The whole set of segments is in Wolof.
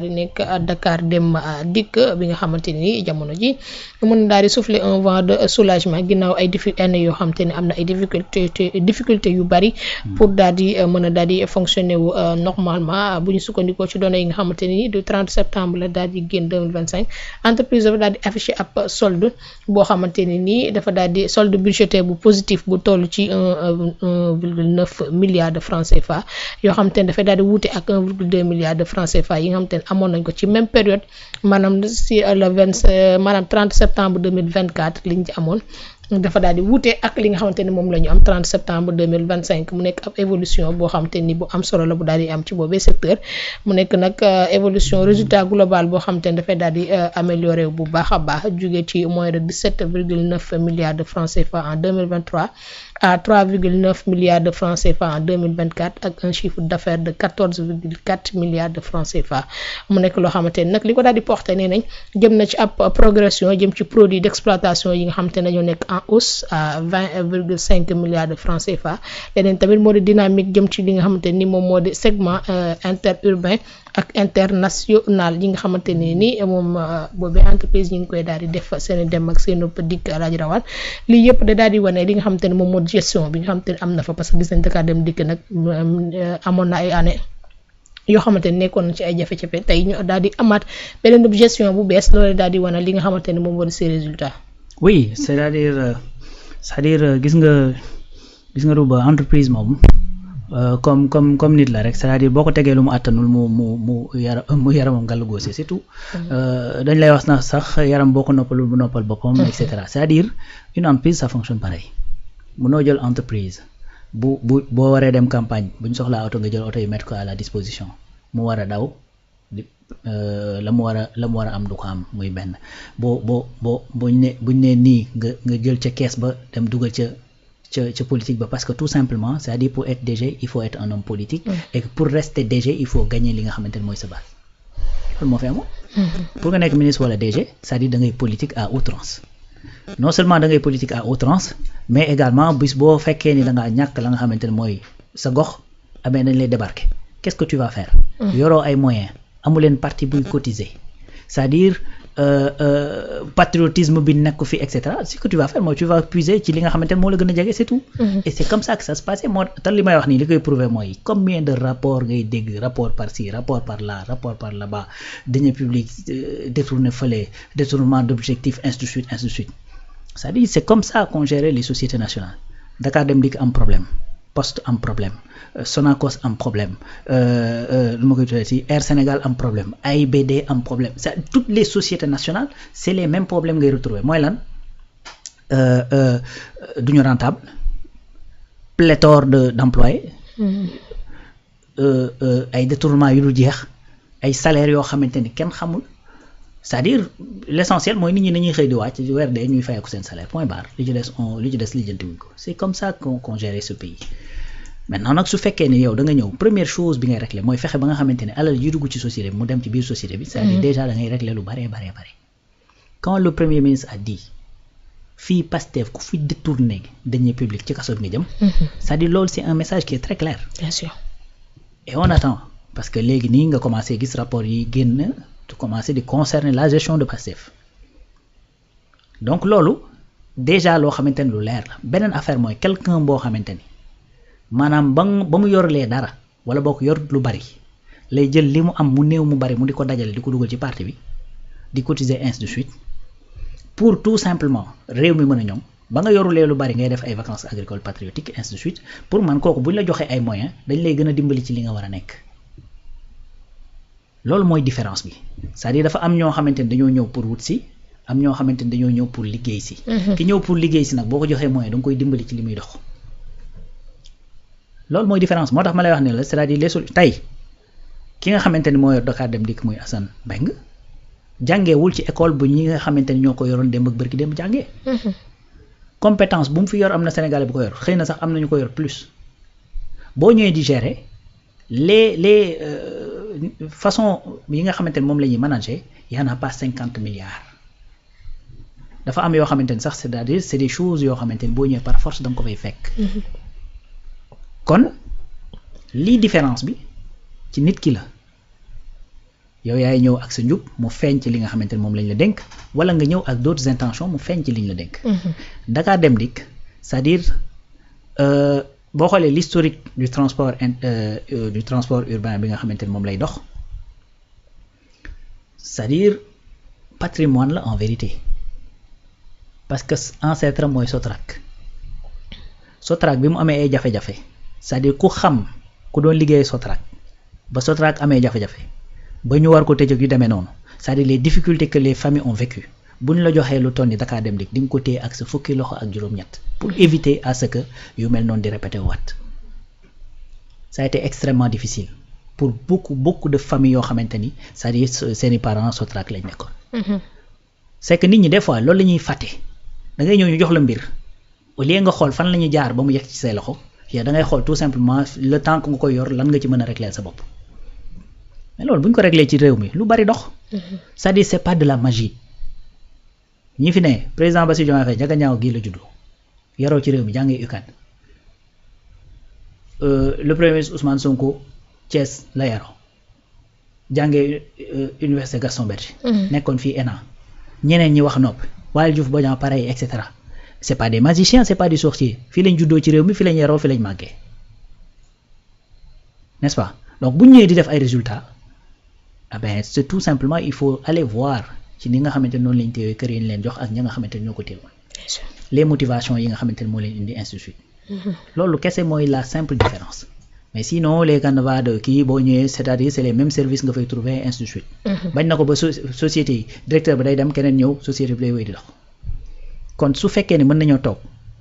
di nekk Dakar dem dikk bi nga xamante ni jamono ji mën daal di souffler un vent de soulagement ginnaaw ay année yoo xamante ni am na ay difficulté yu bari pour daal di mën a daal di fonctionner wu normalement bu ñu sukkandikoo ci données yi nga xamante ni du 30 septembre la daal di génn 2025 entreprise dafa daal di affiché ab solde boo xamante ni nii dafa daal di solde budgétaire bu positif bu toll ci 1,9 milliard de francs CFA yoo xamante ni dafay daal di wuute ak 1,2 milliard de francs CFA yi nga xamante ni amoon nañ ko ci même période maanaam si le 30 septembre 2024 liñ ci amoon dafa daal di wuute ak li nga xamante ni moom la ñu am 30 septembre 2025 mu nekk ab évolution boo xamante ni bu am solo la bu daal di am ci boobee secteur mu nekk nag évolution résultat global boo xamante ni dafay daal di amélioré bu baax a baax jóge ci moins de 17,9 milliards de francs CFA en 2023 à 3,9 milliards de francs CFA en 2024 ak un chiffre d'affaires de 14,4 milliards de francs CFA mu nekk loo xamante ni nag li ko daal di porté nee nañ jëm na ci ab progression jëm ci produit d'exploitation yi nga xamante ne dañoo nekk en hausse à 20,5 milliards de francs CFA leneen tamit moo di dynamique jëm ci li nga xamante ni moom moo di segment interurbain ak international yi nga xamante ne ni moom boobee entreprise ñi ngi koy daal di def seen dem ak seen dikk laaj rawal lii yëpp da daal di wane li nga xamante ne moom moo di gestion bi nga xamante ne am na fa parce que gis nañ Dakar dem dikk nag amoon na ay année yoo xamante ne nekkoon na ci ay jafe-jafe tey ñu daal di amaat beneen gestion bu bees loolu daal di wane li nga xamante ne moom moo di ses résultats. Oui, c'est-à-dire gis nga Rouba entreprise moom comme nit la rek c'est-à-dire boo ko tegee lu mu àttanul mu yaramam gàllu góose c'est tout. dañ lay wax na sax yaram boo ko noppalul bu noppal boppam et cetera c'est-à-dire une entreprise ça fonctionne pareil mënoo jël entreprise boo waree dem campagne bu ñu soxlaa oto nga jël oto yi mettre ko à la disposition mu war a daw la mu war a am du ko am muy benn buñ ne nii nga jël ca kees ba dem dugal ca politique ba parce que tout simplement c'est-à-dire pour être DG il faut être un homme politique et pour rester DG il faut gagner li nga xamante ne mooy sa base loolu moo fi amoon pour nga nekk ministre wala DG c'est-à-dire da ngay politique à outrance non seulement da ngay politique à outrance mais également bis boo fekkee ni da ngaa ñàkk la nga xamante ne mooy sa gox amee nañ lay débarquer qu'est-ce que tu vas faire yoroo ay moyens amuleen parti buy cotiser c'est-à-dire patriotisme bi nekk fi et cetera ce que tu vas faire mooy tu vas puiser ci li nga xamante ne moo la gën a jege c'est tout et c'est comme ça que ça se passait moo tax li may wax nii li koy prouver mooy combien de rapports ngay dégg rapport par ci rapport par là rapport par là-bas deniers publics détourné fële détournement d'objectifs ainsi de suite c'est-à-dire c'est comme ça qu'on gérait les sociétés nationales Dakar Dem Dikk am problème Poste am problème Sonacos am problème lu ma koy tuddee ci Air Sénégal am problème AIBD am problème toutes les sociétés nationales c'est les mêmes problèmes ngay retrouver mooy lan duñu rentable pléthore d'employés ay détournements yu dul jeex ay salaires yoo xamante ni kenn xamul c'est-à-dire l'essentiel mooy nit ñi nañuy xëy di wàcc weer dee ñuy fayeeku seen salaire point barre li ci des lijjantiwuñ ko c'est comme ça qu'on gère ce pays maintenant nag su fekkee ne yow da nga ñëw première chose bi ngay régler mooy fexe ba nga xamante ne alal yi dugg ci société bi mu dem ci biir société bi c'est-à-dire déjà da ngay régler lu bare quand le premier ministre a dit fii Pastef ku fi détourné deniers publics ci kaso bi nga jëm c'est-à-dire loolu c'est un message qui est très clair bien sûr et on attend parce que léegi nii nga commencé gis rapport yi génn commencer di concerner la gestion de Pastef donc loolu déjà loo xamante ni lu leer la beneen affaire mooy quelqu'un boo xamante ni maanaam ba mu yorlee dara wala boo ko yor lu bari lay jël li mu am mu néew mu bari mu di ko dajale di ko dugal ci parti bi di cotiser ainsi de suite pour tout simplement réew mi mën a ñoŋ ba nga yorulee lu bari ngay def ay vacances agricoles patriotiques ainsi de suite pour man kooku bu ñu la joxee ay moyens dañ lay gën a dimbali ci li nga war a nekk loolu mooy différence bi c'est-à-dire dafa am ñoo xamante ni dañoo ñëw pour wut si am ñoo xamante ni dañoo ñëw pour liggéey si ki ñëw pour liggéey si nag boo ko joxee moyen da nga koy dimbali ci li muy dox loolu mooy différence moo tax ma lay wax ne la c'est-à-dire tey ki nga xamante ni moo yor Dakar Dem Dikk muy Assane Mbengue jàngeewul ci école bu ñi nga xamante ni ñoo ko yoroon démb ak bërki démb jàngee compétence bu mu fi yor am na Sénégalais bu ko yor xëy na sax am nañu ko yor plus boo ñëwee di gérer les façon yi nga xamante ni moom la ñuy manager y en a pas 50 milliards dafa am yoo xamante ni sax c'est-à-dire c'est des choses yoo xamante ni boo ñëwee par force da nga ko fay fekk kon lii différence bi ci nit ki la yow yaay ñëw ak sa njub mu feeñ ci li nga xamante ne moom lañ la dénk wala nga ñëw ak d'autres intentions mu feeñ ci liñ la dénk. Dakar Dem Dikk c'est-à-dire boo xoolee l'historique du transport urbain bi nga xamante ne moom lay dox c'est-à-dire patrimoine la en vérité parce que ancêtre mooy Sotrac bi mu amee ay jafe-jafe c'est-à-dire ku xam ku doon liggéey Sotrac ba Sotrac amee jafe-jafe ba ñu war ko tëj ak yu demee noonu c'est-à-dire les difficultés que les familles ont vécues bu ñu la joxee lu toll ni Dakar Dem Dikk di nga ko téye ak sa fukki loxo ak juróom-ñett pour éviter à ce que yu mel noonu di répété waat ça a été extrêmement difficile pour beaucoup de familles yoo xamante ni c'est-à-dire seeni parents Sotrac lañ nekkoon. C'est que nit ñi des fois loolu la ñuy fàtte da ngay ñëw ñu jox la mbir au lieu nga xool fan la ñuy jaar ba mu yegg ci say loxo yow da ngay xool tout simplement le temps que nga koy yor lan nga ci mën a régler sa bopp mais loolu bu ñu ko régler ci réew mi lu bari dox. c'est-à-dire c'est pas de la magie. ñi fi ne président Bassirou Diomaye Faye Ndiaganiao gii la juddoo yaroo ci réew mi jàngee UCAD le premier ministre Ousmane Sonko Thiès la yaroo jàngee université Gaston Berger. nekkoon fii ENA ñeneen ñi wax noppi Waly Diouf Bodian pareil et cetera c'est pas des magiciens c'est pas des sorciers fii lañ juddoo ci réew mi fii lañ yaroo fii lañ màggee n'est-ce pas donc bu ñu ñëwee di def ay résultats ah ben c'est tout simplement il faut aller voir. ci ni nga xamante ne noonu lañ téewee kër yi ñu leen jox ak ñi nga xamante ne ñoo ko téewoon les motivations yi nga xamante ne moo leen indi ainsi de suite loolu kese mooy la simple différence mais sinon les canevas de kii boo ñëwee c'est-à-dire c'est les mêmes services nga fay trouver ainsi de suite bañ na ko ba société yi directeur bi day dem keneen ñëw société bi lay wéy di dox kon su fekkee ne mën nañoo toog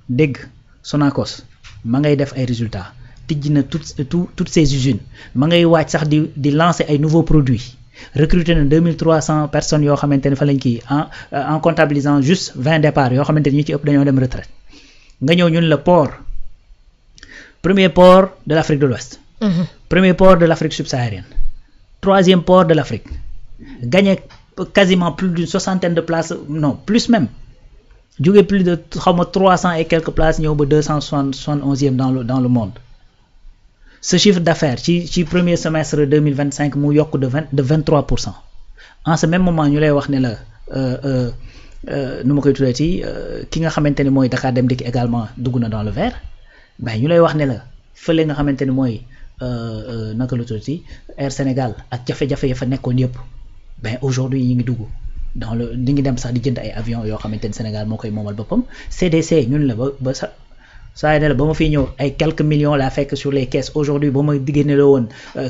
dégg Sonacos ma ngay def ay résultats tijji na toutes ces usines ma ngay waaj sax di lancer ay nouveaux produits recruter na 2300 personnes yoo xamante ne fa lañ kii en comptabilisant juste 20 départs yoo xamante ne ñi ci ëpp dañoo dem retraite nga ñëw ñun la port premier port de l'Afrique de l'Ouest premier port de l'Afrique subsaharienne troisième port de l'Afrique gagné quasiment plus d'une soixantaine de places non plus même jóge plus de xawma 300 et quelques places ñëw ba 271e dans le monde ce chiffre d'affaires ci premier semestre 2025 mu yokk de 23%. En ce même moment ñu lay wax ne la nu ma koy tuddee ci ki nga xamante ne mooy Dakar Dem Dikk également dugg na dans le vert ben ñu lay wax ne la fële nga xamante ne mooy naka la tuddee Air Sénégal ak jafe-jafe ya fa nekkoon yëpp ben aujourd'hui ñi ngi dugg dans le ñi ngi dem sax di jënd ay avions yoo xamante ne Sénégal moo koy moomal boppam CDC ñun la ba sa saa ne la ba ma fiy ñëw ay quelques millions laa fekk sur les caisses aujourd'hui ba ma génne la woon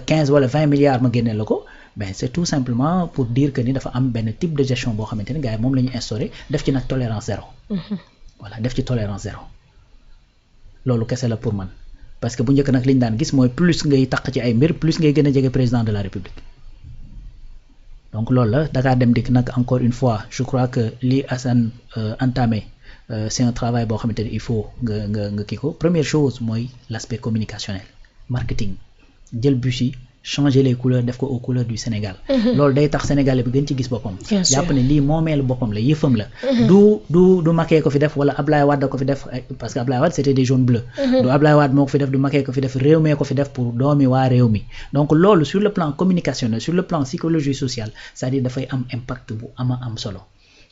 15 wala 20 milliards ma génne la ko ben c'est tout simplement pour dire que ni dafa am benn type de gestion boo xamante ne gars yi moom la ñu instauré def ci nag tolérance zéro. Voilà def ci tolérance zéro loolu kese la pour man parce que bu njëkk nag li ñu daan gis mooy plus ngay taq ci ay mbir plus ngay gën a jege président de la République donc loolu la Dakar Dem Dikk nag encore une fois je crois que li Assane entamé. C'est un travail boo xamante ne il faut nga kii ko première chose mooy l'aspect communicationnel marketing jël bus yi changer les couleurs def ko aux couleurs du Sénégal loolu day tax Sénégalais bi gën ci gis boppam jàpp ne lii moomeelu boppam la yëfam la du Macky ko fi def wala Ablaye Wade ko fi def parce que Ablaye Wade c'était des jaunes bleus du Ablaye Wade moo ko fi def du Macky ko fi def réew mee ko fi def pour doomi waa réew mi donc loolu sur le plan communicationnel sur le plan psychologie sociale c'est-à-dire dafay am impact bu am solo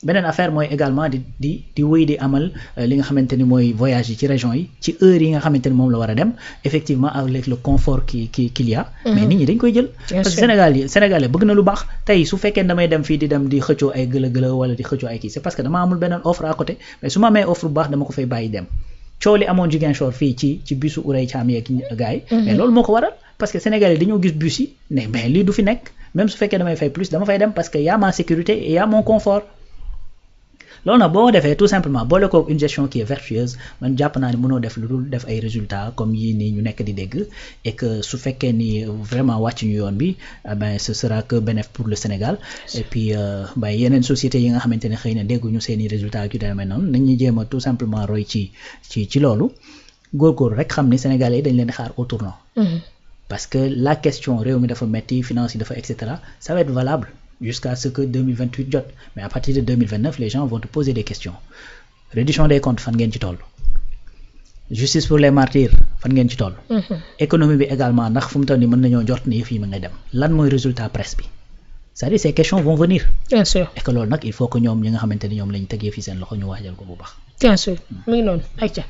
beneen affaire mooy également di wéy di amal li nga xamante ni mooy voyage yi ci région yi ci heure yi nga xamante ni moom la war a dem effectivement avec le confort qu'il y a mais nit ñi dañ koy jël parce que Sénégal bëgg na lu baax tey su fekkee damay dem fii di dem di xëccoo ay gëla wala di xëccoo ay kii c'est parce que dama amul beneen offre à côté mais su ma amee offre bu baax dama ko fay bàyyi dem coow li amoon Ziguinchor fii ci bisu Ourey Thiam yeeg gars yi mais loolu moo ko waral parce que Sénégal yi dañoo gis bus yi ne mais lii du fi nekk même su fekkee damay fay plus dama fay dem parce que y a ma sécurité et y a mon confort loolu nag boo ko defee tout simplement boole ko une gestion qui est vertueuse man jàpp naa ne mënoo def lu dul def ay résultats comme yii nii ñu nekk di dégg et que su fekkee ni vraiment wàcc ñu yoon bi ben ce sera que bénéfique pour le Sénégal et puis ben yeneen sociétés yi nga xamante ne xëy na dégguñu seeni résultats yu demee noonu nañuy jéem a tout simplement roy ci loolu góorgóorlu rek xam ni Sénégalais yi dañ leen di xaar au tournant parce que la question réew mi dafa metti finance yi dafa et cetera ça va être valable jusqu'à ce que 2028 jot mais à partir de 2029 les gens vont te poser des questions reddition des comptes fan ngeen ci toll justice pour les martyrs fan ngeen ci toll économie bi également ndax fu mu toll nii mën nañoo jot ni yëf yi ma ngay dem lan mooy résultat presse bi c'est-à-dire ces questions vont venir bien sûr et que loolu nag il faut que ñoom ñi nga xamante ni ñoom lañ tegee fi seen loxo ñu waajal ko bu baax. bien sûr mu ngi noonu acca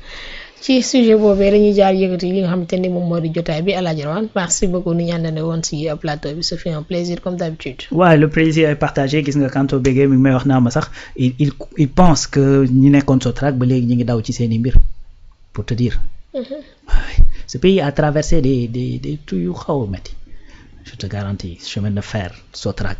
ci sujet boobee dañuy jaar yëkkati li nga xamante ni moom moo di jotaay bi Alaaji Rawane merci beaucoup ni ñu àndane woon si plateau bi ça fait un plaisir comme d'habitude. waaw le plaisir est partagé gis nga Kanto Bégué mi ngi may wax naa ma sax il pense que ñi nekkoon Sotrac ba léegi ñu ngi daw ci seen i mbir pour te dire. Ce pays a traversé des trucs yu xaw a métti je te garantis chemin de fer Sotrac